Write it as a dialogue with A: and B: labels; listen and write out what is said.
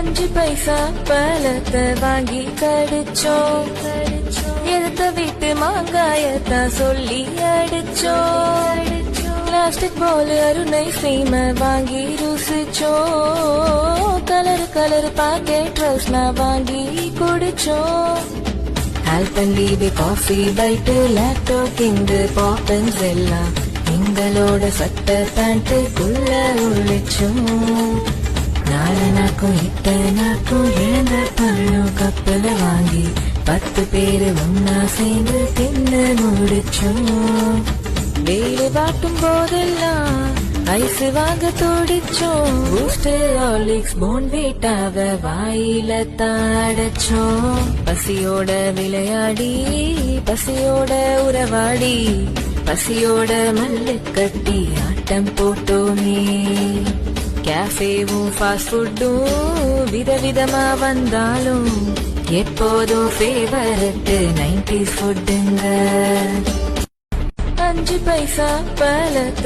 A: 5 பைசா பழத்தை வாங்கி கடிச்சோம். எடுத்த வீட்டு மாங்காயத்தான் சொல்லி அடிச்சோம். பிளாஸ்டிக் பால் அருணை சீம வாங்கி ருசிச்சோம். கலர் பாக்கெட் ரோஸ்னா வாங்கி குடிச்சோம். ஆல்பன்லீபி காஃபி பைட்டு லாக்டோ கிங்கு பாப்பன்ஸ் எல்லாம் எங்களோட சட்ட பேண்ட்டுக்குள்ள ஒழிச்சோம். நாக்கும் இத்தனாக்கும் இழந்த பழம் கப்பல வாங்கி 10 பேரு ஒன்னா சேர்ந்து தின்னு முடிச்சோம். வேலை பார்க்கும் போதெல்லாம் ஐஸ் வாங்க துடிச்சோம். பூஸ்டர் ஹார்லிக்ஸ் போன்விட்டாவ வாயில தாடச்சோம். பசியோட விளையாடி பசியோட உறவாடி பசியோட மல்லு கட்டி ஆட்டம் போட்டோமே. கேஃபேவும் ஃபாஸ்ட் ஃபுட்டும் விதவிதமா வந்தாலும் எப்போதும் ஃபேவரட் 90s ஃபுட்டுங்க. 5 பைசா பழத்தை